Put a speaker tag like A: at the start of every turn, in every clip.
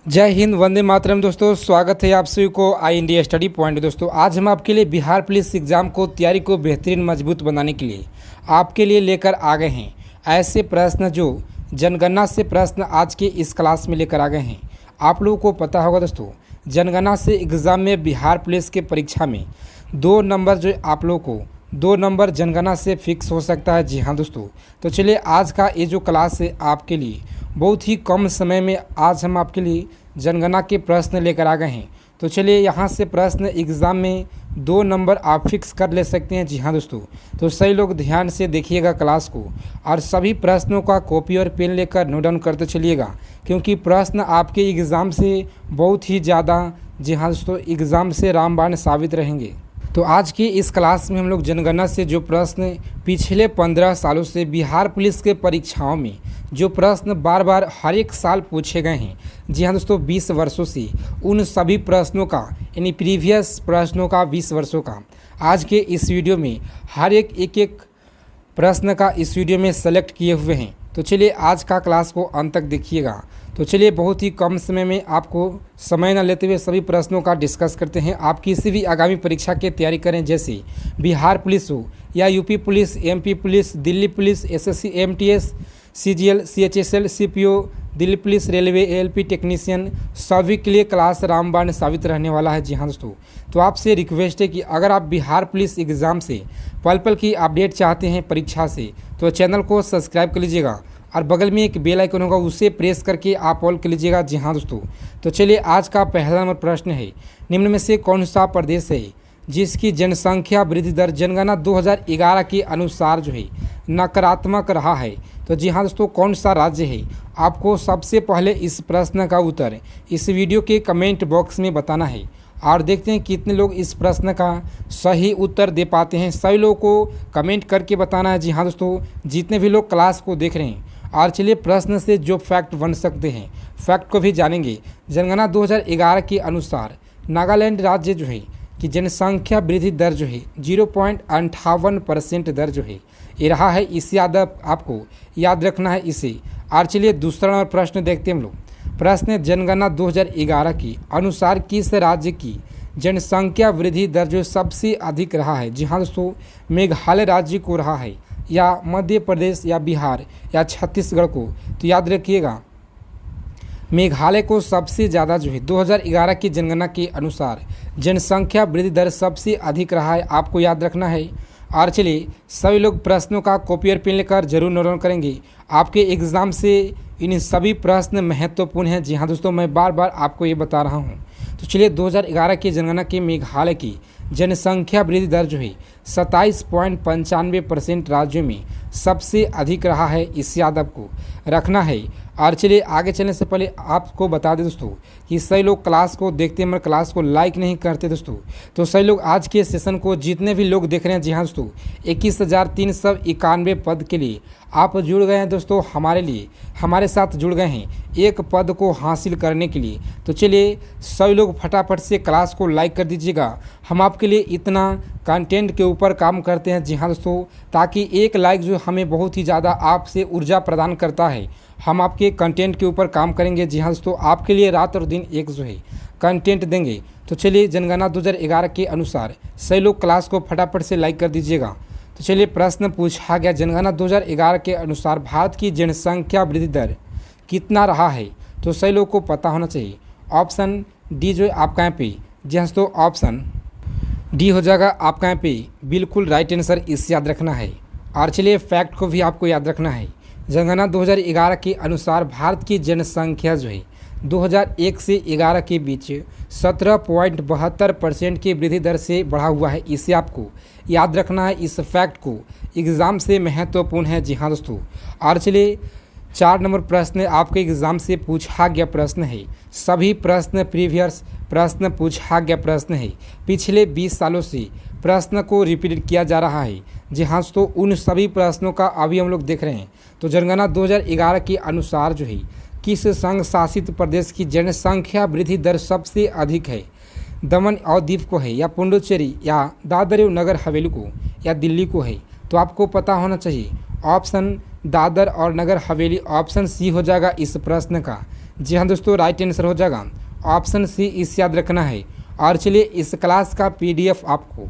A: जय हिंद, वंदे मातरम। दोस्तों स्वागत है आप सभी को आई इंडिया स्टडी पॉइंट। दोस्तों आज हम आपके लिए बिहार पुलिस एग्ज़ाम को तैयारी को बेहतरीन मजबूत बनाने के लिए आपके लिए लेकर आ गए हैं ऐसे प्रश्न जो जनगणना से प्रश्न आज के इस क्लास में लेकर आ गए हैं। आप लोगों को पता होगा दोस्तों, जनगणना से एग्ज़ाम में बिहार पुलिस के परीक्षा में 2 नंबर जो आप लोगों को 2 नंबर जनगणना से फिक्स हो सकता है। जी हाँ दोस्तों, तो चलिए आज का ये जो क्लास है आपके लिए बहुत ही कम समय में आज हम आपके लिए जनगणना के प्रश्न लेकर आ गए हैं। तो चलिए यहाँ से प्रश्न एग्ज़ाम में 2 नंबर आप फिक्स कर ले सकते हैं। जी हाँ दोस्तों, तो सही लोग ध्यान से देखिएगा क्लास को और सभी प्रश्नों का कॉपी और पेन लेकर नोट डाउन करते चलिएगा, क्योंकि प्रश्न आपके एग्ज़ाम से बहुत ही ज़्यादा, जी हाँ दोस्तों, एग्ज़ाम से रामबाण साबित रहेंगे। तो आज की इस क्लास में हम लोग जनगणना से जो प्रश्न पिछले 15 सालों से बिहार पुलिस के परीक्षाओं में जो प्रश्न बार बार हर एक साल पूछे गए हैं, जी हाँ दोस्तों, 20 वर्षों से उन सभी प्रश्नों का, यानी प्रीवियस प्रश्नों का 20 वर्षों का आज के इस वीडियो में हर एक प्रश्न का इस वीडियो में सेलेक्ट किए हुए हैं। तो चलिए आज का क्लास को अंत तक देखिएगा। तो चलिए बहुत ही कम समय में आपको समय न लेते हुए सभी प्रश्नों का डिस्कस करते हैं। आप किसी भी आगामी परीक्षा की तैयारी करें, जैसे बिहार पुलिस हो या UP police, MP police, Delhi police, SSC, MTS, CGL, CHSL, CPO, Delhi police, railway, ALP technician, सभी के लिए क्लास रामबाण साबित रहने वाला है। जी हाँ दोस्तों, तो आपसे रिक्वेस्ट है कि अगर आप बिहार पुलिस एग्ज़ाम से पल पल की अपडेट चाहते हैं परीक्षा से, तो चैनल को सब्सक्राइब कर लीजिएगा और बगल में एक बेल आइकन होगा, उसे प्रेस करके आप ऑल कर लीजिएगा। जी हाँ दोस्तों, तो चलिए आज का पहला नंबर प्रश्न है, निम्न में से कौन सा प्रदेश है जिसकी जनसंख्या वृद्धि दर जनगणना 2011 के अनुसार जो है नकारात्मक रहा है? तो जी हाँ दोस्तों, कौन सा राज्य है? आपको सबसे पहले इस प्रश्न का उत्तर इस वीडियो के कमेंट बॉक्स में बताना है और देखते हैं कितने लोग इस प्रश्न का सही उत्तर दे पाते हैं। सभी लोगों को कमेंट करके बताना है। जी हाँ दोस्तों, जितने भी लोग क्लास को देख रहे हैं, और चलिए प्रश्न से जो फैक्ट बन सकते हैं फैक्ट को भी जानेंगे। जनगणना 2011 के अनुसार नागालैंड राज्य जो है कि जनसंख्या वृद्धि दर जो है 0.58% दर जो है ये रहा है। इसे आपको याद रखना है इसे। और चलिए दूसरा नंबर प्रश्न देखते हैं हम लोग। प्रश्न जनगणना 2011 के अनुसार किस राज्य की जनसंख्या वृद्धि दर जो सबसे अधिक रहा है? जी हाँ दोस्तों, मेघालय राज्य को रहा है, या मध्य प्रदेश, या बिहार, या छत्तीसगढ़ को? तो याद रखिएगा मेघालय को सबसे ज़्यादा जो है 2011 की जनगणना के अनुसार जनसंख्या वृद्धि दर सबसे अधिक रहा है, आपको याद रखना है। और चलिए सभी लोग प्रश्नों का कॉपी और पेन लेकर जरूर नोट डाउन करेंगे। आपके एग्ज़ाम से इन सभी प्रश्न महत्वपूर्ण हैं। जी हाँ दोस्तों, मैं बार बार आपको ये बता रहा हूँ। तो चलिए 2011 की जनगणना के मेघालय की जनसंख्या वृद्धि दर जो है 27.95% राज्यों में सबसे अधिक रहा है, इसे याद आपको रखना है। और चलिए आगे चलने से पहले आपको बता दें दोस्तों कि सही लोग क्लास को देखते हैं मगर क्लास को लाइक नहीं करते दोस्तों। तो सही लोग आज के सेशन को जितने भी लोग देख रहे हैं, जी हाँ दोस्तों, 21,391 पद के लिए आप जुड़ गए हैं दोस्तों, हमारे लिए हमारे साथ जुड़ गए हैं एक पद को हासिल करने के लिए। तो चलिए सभी लोग फटाफट से क्लास को लाइक कर दीजिएगा। हम आपके लिए इतना कंटेंट के ऊपर काम करते हैं, जी हाँ दोस्तों, ताकि एक लाइक जो हमें बहुत ही ज़्यादा आपसे ऊर्जा प्रदान करता है। हम आपके कंटेंट के ऊपर काम करेंगे। जी हाँ दोस्तों, आपके लिए रात और दिन एक जो है कंटेंट देंगे। तो चलिए जनगणना 2011 के अनुसार सही लोग क्लास को फटाफट से लाइक कर दीजिएगा। तो चलिए प्रश्न पूछा गया, जनगणना 2011 के अनुसार भारत की जनसंख्या वृद्धि दर कितना रहा है? तो सही लोग को पता होना चाहिए। ऑप्शन डी जो है आपका यहाँ पे, जी हाँ दोस्तों, ऑप्शन डी हो जाएगा आपका यहाँ पे बिल्कुल राइट आंसर, इसे याद रखना है। और चलिए फैक्ट को भी आपको याद रखना है। जनगणना 2011 के अनुसार भारत की जनसंख्या जो है 2001 से 11 के बीच 17.72% की वृद्धि दर से बढ़ा हुआ है, इसे आपको याद रखना है। इस फैक्ट को एग्ज़ाम से महत्वपूर्ण है। जी हाँ दोस्तों, और चलिए 4 नंबर प्रश्न आपके एग्ज़ाम से पूछा गया प्रश्न है। सभी प्रश्न प्रीवियस प्रश्न पूछा गया प्रश्न है, पिछले 20 सालों से प्रश्न को रिपीट किया जा रहा है। जी हाँ दोस्तों, उन सभी प्रश्नों का अभी हम लोग देख रहे हैं। तो जनगणना 2011 के अनुसार जो है किस संघ शासित प्रदेश की जनसंख्या वृद्धि दर सबसे अधिक है? दमन और दीव को है, या पुडुचेरी, या दादर और नगर हवेली को, या दिल्ली को है? तो आपको पता होना चाहिए ऑप्शन दादर और नगर हवेली, ऑप्शन सी हो जाएगा इस प्रश्न का जी हाँ दोस्तों, राइट आंसर हो जाएगा ऑप्शन सी, इस याद रखना है। और चलिए इस क्लास का पीडीएफ आपको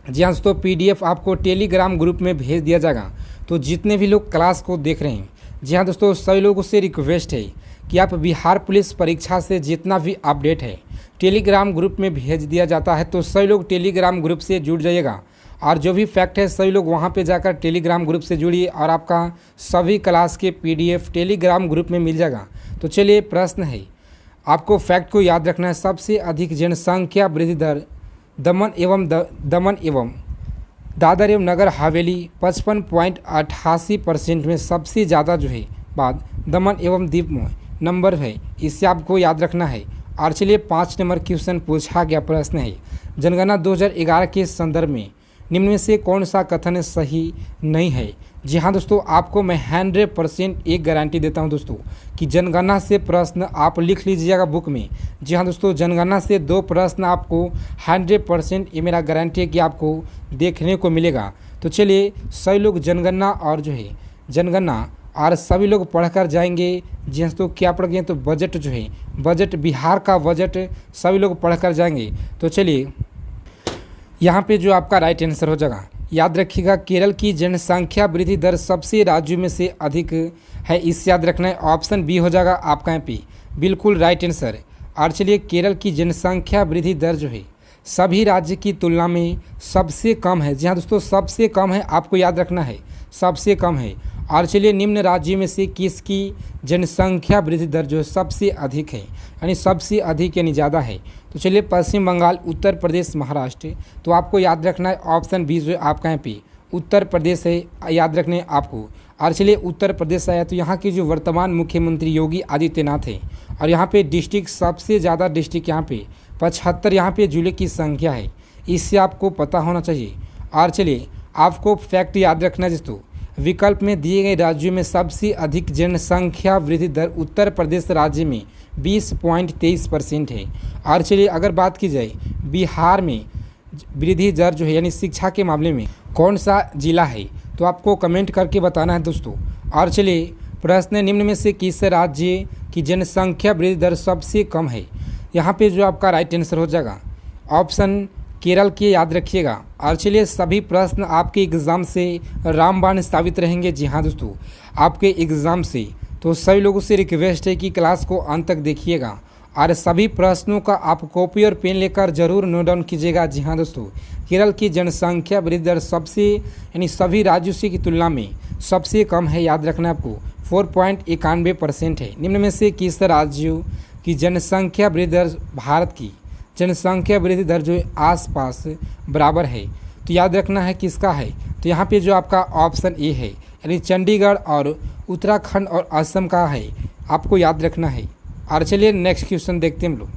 A: जी हाँ दोस्तों, पीडीएफ आपको टेलीग्राम ग्रुप में भेज दिया जाएगा। तो जितने भी लोग क्लास को देख रहे हैं, जी हाँ दोस्तों, सभी लोगों से रिक्वेस्ट है कि आप बिहार पुलिस परीक्षा से जितना भी अपडेट है टेलीग्राम ग्रुप में भेज दिया जाता है। तो सभी लोग टेलीग्राम ग्रुप से जुड़ जाइएगा और जो भी फैक्ट है सभी लोग वहाँ पे जाकर टेलीग्राम ग्रुप से जुड़िए और आपका सभी क्लास के पीडीएफ टेलीग्राम ग्रुप में मिल जाएगा। तो चलिए प्रश्न है, आपको फैक्ट को याद रखना है। सबसे अधिक जनसंख्या वृद्धि दर दमन एवं दादर एवं नगर हवेली 55.88% में सबसे ज़्यादा जो है बाद दमन एवं दीव नंबर है, इससे आपको याद रखना है। और चलिए 5 नंबर क्वेश्चन पूछा गया प्रश्न है, जनगणना 2011 के संदर्भ में निम्न में से कौन सा कथन सही नहीं है। जी हाँ दोस्तों, आपको मैं 100% एक गारंटी देता हूँ दोस्तों कि जनगणना से प्रश्न आप लिख लीजिएगा बुक में। जी हाँ दोस्तों, जनगणना से 2 प्रश्न आपको 100% ये मेरा गारंटी है कि आपको देखने को मिलेगा। तो चलिए सभी लोग जनगणना और जो है जनगणना और सभी लोग पढ़कर जाएंगे। जी हाँ दोस्तों, क्या पढ़ गए तो बजट जो है बजट, बिहार का बजट सभी लोग पढ़कर जाएंगे। तो चलिए यहाँ पे जो आपका राइट आंसर हो जाएगा, याद रखिएगा केरल की जनसंख्या वृद्धि दर सबसे राज्यों में से अधिक है, इस याद रखना है। ऑप्शन बी हो जाएगा आपका यहाँ पे बिल्कुल राइट आंसर। और चलिए केरल की जनसंख्या वृद्धि दर जो है सभी राज्य की तुलना में सबसे कम है। जी हाँ दोस्तों, सबसे कम है, आपको याद रखना है सबसे कम है। और चलिए निम्न राज्यों में से किसकी जनसंख्या वृद्धि दर जो है सबसे अधिक है, यानी सबसे अधिक यानी ज़्यादा है। तो चलिए पश्चिम बंगाल, उत्तर प्रदेश, महाराष्ट्र। तो आपको याद रखना है ऑप्शन बी जो आपका यहाँ पे उत्तर प्रदेश है, याद रखने आपको। और चलिए उत्तर प्रदेश आया तो यहाँ के जो वर्तमान मुख्यमंत्री योगी आदित्यनाथ हैं और यहाँ पे डिस्ट्रिक्ट सबसे ज़्यादा डिस्ट्रिक्ट यहाँ पे 75 यहाँ पे जिले की संख्या है, इससे आपको पता होना चाहिए। और चलिए आपको फैक्ट याद रखना है दोस्तों, विकल्प में दिए गए राज्यों में सबसे अधिक जनसंख्या वृद्धि दर उत्तर प्रदेश राज्य में 20.23% है। और चलिए अगर बात की जाए बिहार में वृद्धि दर जो है यानी शिक्षा के मामले में कौन सा जिला है, तो आपको कमेंट करके बताना है दोस्तों। और चलिए प्रश्न, निम्न में से किस राज्य की जनसंख्या वृद्धि दर सबसे कम है। यहाँ पे जो आपका राइट आंसर हो जाएगा ऑप्शन केरल के, याद रखिएगा। और चलिए सभी प्रश्न आपके एग्ज़ाम से रामबाण साबित रहेंगे। जी हाँ दोस्तों, आपके एग्ज़ाम से तो सभी लोगों से रिक्वेस्ट है कि क्लास को अंत तक देखिएगा और सभी प्रश्नों का आप कॉपी और पेन लेकर जरूर नोट डाउन कीजिएगा। जी हाँ दोस्तों, केरल की जनसंख्या वृद्धि दर सबसे यानी सभी राज्यों से की तुलना में सबसे कम है, याद रखना आपको 4.91% है। निम्न में से किस राज्यों की जनसंख्या वृद्धि दर भारत की जनसंख्या वृद्धि दर जो आसपास बराबर है, तो याद रखना है किसका है। तो यहाँ पे जो आपका ऑप्शन ए है, यानी चंडीगढ़ और उत्तराखंड और असम का है, आपको याद रखना है। और चलिए नेक्स्ट क्वेश्चन देखते हैं हम लोग।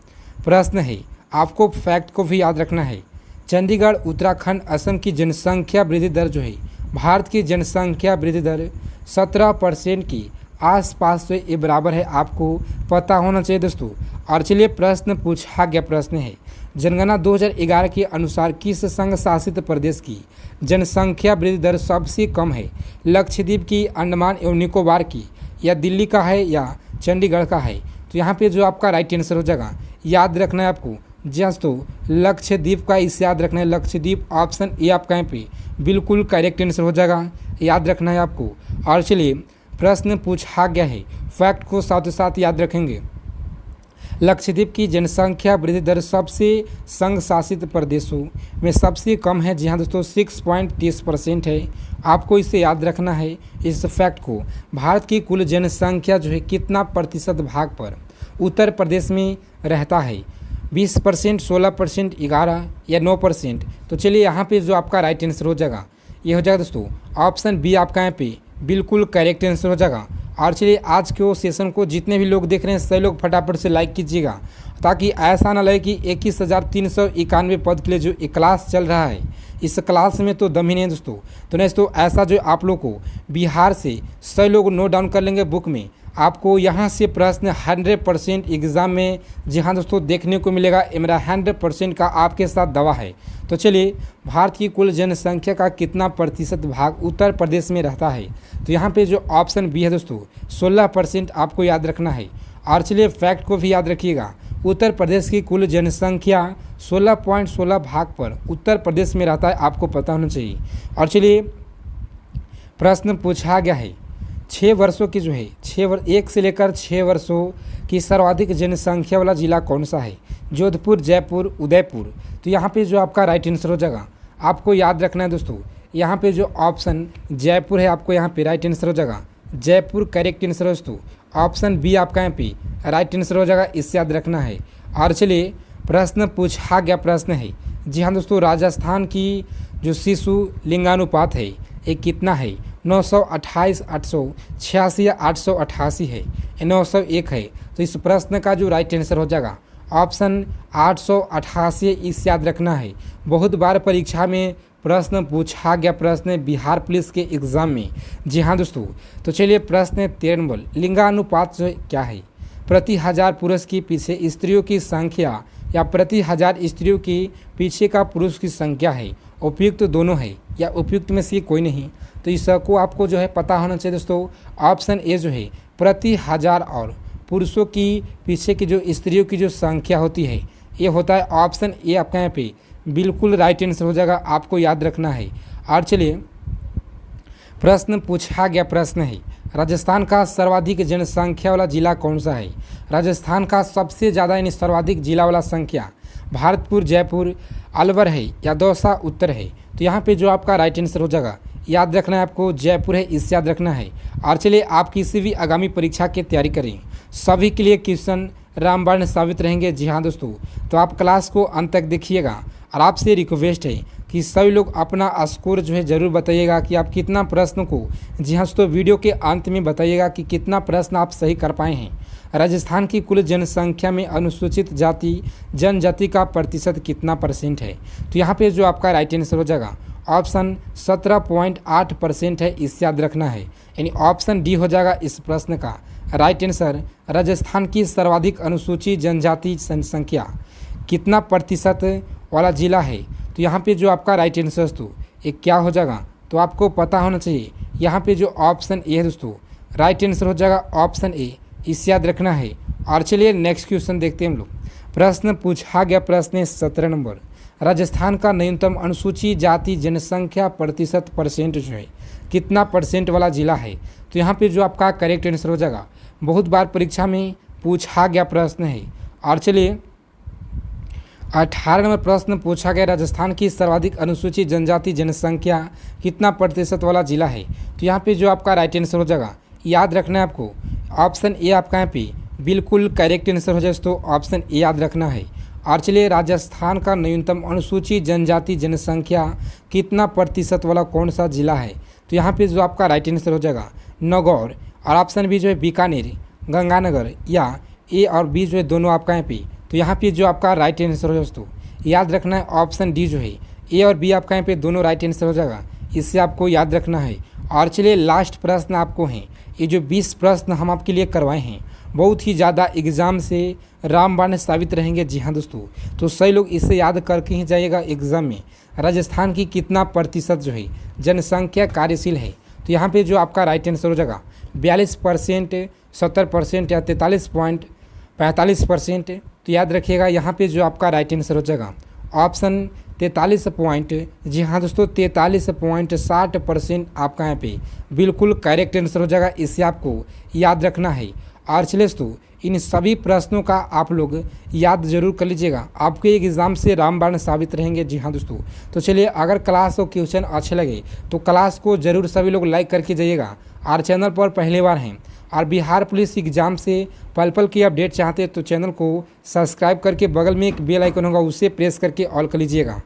A: प्रश्न है, आपको फैक्ट को भी याद रखना है। चंडीगढ़, उत्तराखंड, असम की जनसंख्या वृद्धि दर जो है भारत की जनसंख्या वृद्धि दर 17% की आसपास से ये बराबर है, आपको पता होना चाहिए दोस्तों। और चलिए प्रश्न पूछा गया प्रश्न है, जनगणना 2011 के अनुसार किस संघ शासित प्रदेश की जनसंख्या वृद्धि दर सबसे कम है। लक्षद्वीप की, अंडमान एवं निकोबार की, या दिल्ली का है या चंडीगढ़ का है। तो यहाँ पे जो आपका राइट आंसर हो जाएगा, याद रखना है आपको जस्ट तो लक्षद्वीप का, इसे याद रखना है लक्षद्वीप। ऑप्शन ए आपका यहाँ पे बिल्कुल करेक्ट आंसर हो जाएगा, याद रखना है आपको। और चलिए प्रश्न पूछा गया है, फैक्ट को साथ साथ याद रखेंगे। लक्षद्वीप की जनसंख्या वृद्धि दर सबसे संघ शासित प्रदेशों में सबसे कम है। जी हाँ दोस्तों, 6.30% है, आपको इसे याद रखना है इस फैक्ट को। भारत की कुल जनसंख्या जो है कितना प्रतिशत भाग पर उत्तर प्रदेश में रहता है, 20%, 16%, 11 या 9%। तो चलिए यहाँ पे जो आपका राइट आंसर हो जाएगा ये हो जाएगा दोस्तों ऑप्शन बी, आपका यहाँ पे बिल्कुल करेक्ट आंसर हो जाएगा। और चलिए आज के वो सेशन को जितने भी लोग देख रहे हैं सभी लोग फटाफट से लाइक कीजिएगा, ताकि ऐसा ना लगे कि 21,391 पद के लिए जो एक क्लास चल रहा है, इस क्लास में तो दम ही नहीं दोस्तों। तो नहीं दोस्तों, ऐसा जो आप लोग को बिहार से सभी लोग नोट डाउन कर लेंगे बुक में आपको यहाँ से प्रश्न 100% एग्ज़ाम में जी हाँ दोस्तों देखने को मिलेगा। ये मेरा 100% का आपके साथ दावा है। तो चलिए, भारत की कुल जनसंख्या का कितना प्रतिशत भाग उत्तर प्रदेश में रहता है? तो यहाँ पे जो ऑप्शन बी है दोस्तों 16% आपको याद रखना है। और चलिए फैक्ट को भी याद रखिएगा, उत्तर प्रदेश की कुल जनसंख्या 16.16 भाग पर उत्तर प्रदेश में रहता है, आपको पता होना चाहिए। और चलिए प्रश्न पूछा गया है 6 वर्षों की जो है 1 से लेकर 6 वर्षों की सर्वाधिक जनसंख्या वाला जिला कौन सा है? जोधपुर, जयपुर, उदयपुर। तो यहाँ पे जो आपका राइट आंसर हो जाएगा, आपको याद रखना है दोस्तों, यहाँ पे जो ऑप्शन जयपुर है आपको यहाँ पे राइट आंसर हो जाएगा। जयपुर करेक्ट आंसर है दोस्तों। ऑप्शन बी आपका यहाँ पे राइट आंसर हो जाएगा, इससे याद रखना है। और चलिए प्रश्न पूछा गया प्रश्न है जी हाँ दोस्तों, राजस्थान की जो शिशु लिंगानुपात है ये कितना है? 928, 886 या 888 है? 901 है। तो इस प्रश्न का जो राइट आंसर हो जाएगा ऑप्शन 888, इससे याद रखना है। बहुत बार परीक्षा में प्रश्न पूछा गया प्रश्न बिहार पुलिस के एग्ज़ाम में जी हाँ दोस्तों। तो चलिए प्रश्न 13 नंबर, लिंगानुपात जो क्या है? प्रति 1000 पुरुष के पीछे स्त्रियों की संख्या या प्रति 1000 स्त्रियों के पीछे का पुरुष की संख्या है? उपयुक्त दोनों है या उपयुक्त में से कोई नहीं? तो इसको आपको जो है पता होना चाहिए दोस्तों। ऑप्शन ए जो है प्रति 1000 और पुरुषों की पीछे की जो स्त्रियों की जो संख्या होती है ये होता है ऑप्शन ए, आपका यहाँ पे बिल्कुल राइट आंसर हो जाएगा, आपको याद रखना है। और चलिए प्रश्न पूछा गया प्रश्न है राजस्थान का सर्वाधिक जनसंख्या वाला जिला कौन सा है? राजस्थान का सबसे ज़्यादा यानी सर्वाधिक जिला वाला संख्या भरतपुर, जयपुर, अलवर है या दौसा उत्तर है? तो यहाँ पे जो आपका राइट आंसर हो जाएगा, याद रखना है आपको, जयपुर है, इससे याद रखना है। और चलिए आप किसी भी आगामी परीक्षा की तैयारी करें, सभी के लिए क्वेश्चन रामबाण साबित रहेंगे जी हाँ दोस्तों। तो आप क्लास को अंत तक देखिएगा और आपसे रिक्वेस्ट है कि सभी लोग अपना स्कोर जो है ज़रूर बताइएगा कि आप कितना प्रश्न को जी हाँ दोस्तों वीडियो के अंत में बताइएगा कि कितना प्रश्न आप सही कर पाए हैं। राजस्थान की कुल जनसंख्या में अनुसूचित जाति जनजाति का प्रतिशत कितना % है? तो यहाँ पे जो आपका राइट आंसर हो जाएगा ऑप्शन 17.8% है, इससे याद रखना है। यानी ऑप्शन डी हो जाएगा इस प्रश्न का राइट आंसर। राजस्थान की सर्वाधिक अनुसूचित जनजाति जनसंख्या कितना प्रतिशत वाला जिला है? तो यहाँ पे जो आपका राइट आंसर दोस्तों ये क्या हो जाएगा, तो आपको पता होना चाहिए। यहाँ पे जो ऑप्शन ए है दोस्तों राइट आंसर हो जाएगा ऑप्शन ए, इससे याद रखना है। और चलिए नेक्स्ट क्वेश्चन देखते हैं हम लोग। प्रश्न पूछा गया प्रश्न 17 नंबर, राजस्थान का न्यूनतम अनुसूचित जाति जनसंख्या प्रतिशत % जो है कितना % वाला जिला है? तो यहाँ पे जो आपका करेक्ट आंसर हो जाएगा, बहुत बार परीक्षा में पूछा गया प्रश्न है। और चलिए 18 नंबर प्रश्न पूछा गया, राजस्थान की सर्वाधिक अनुसूचित जनजाति जनसंख्या कितना % वाला जिला है? तो यहाँ पे जो आपका राइट आंसर हो जाएगा, याद रखना है आपको, ऑप्शन ए आपका यहाँ पे बिल्कुल करेक्ट आंसर हो जाए तो ऑप्शन ए याद रखना है। और चलिए राजस्थान का न्यूनतम अनुसूचित जनजाति जनसंख्या कितना % वाला कौन सा जिला है? तो यहाँ पे जो आपका राइट आंसर हो जाएगा नागौर, और ऑप्शन बी जो है बीकानेर, गंगानगर, या ए और बी जो है दोनों आपका यहाँ पे। तो यहाँ पे जो आपका राइट आंसर हो दोस्तों याद रखना है ऑप्शन डी जो है ए और बी आपका यहाँ पे दोनों राइट आंसर हो जाएगा, इससे आपको याद रखना है। और चलिए लास्ट प्रश्न आपको हैं, ये जो 20 प्रश्न हम आपके लिए करवाए हैं बहुत ही ज़्यादा एग्ज़ाम से रामबाण साबित रहेंगे जी हाँ दोस्तों। तो सही लोग इसे याद करके ही जाइएगा एग्ज़ाम में, राजस्थान की कितना % जो है जनसंख्या कार्यशील है? तो यहाँ पे जो आपका राइट आंसर हो जाएगा 42%, 70% या 43.45%। तो याद रखिएगा यहाँ पे जो आपका राइट आंसर हो जाएगा ऑप्शन 43 जी हाँ दोस्तों 43.60% आपका यहाँ पे बिल्कुल करेक्ट आंसर हो जाएगा, इससे आपको याद रखना है। और चलिए दोस्तों इन सभी प्रश्नों का आप लोग याद जरूर कर लीजिएगा, आपके एग्ज़ाम से रामबाण साबित रहेंगे जी हाँ दोस्तों। तो चलिए अगर क्लास और क्वेश्चन अच्छे लगे तो क्लास को ज़रूर सभी लोग लाइक करके जाइएगा। और चैनल पर पहली बार हैं और बिहार पुलिस एग्ज़ाम से पल पल की अपडेट चाहते हैं तो चैनल को सब्सक्राइब करके बगल में एक बेल आइकन होगा उसे प्रेस करके ऑल कर लीजिएगा।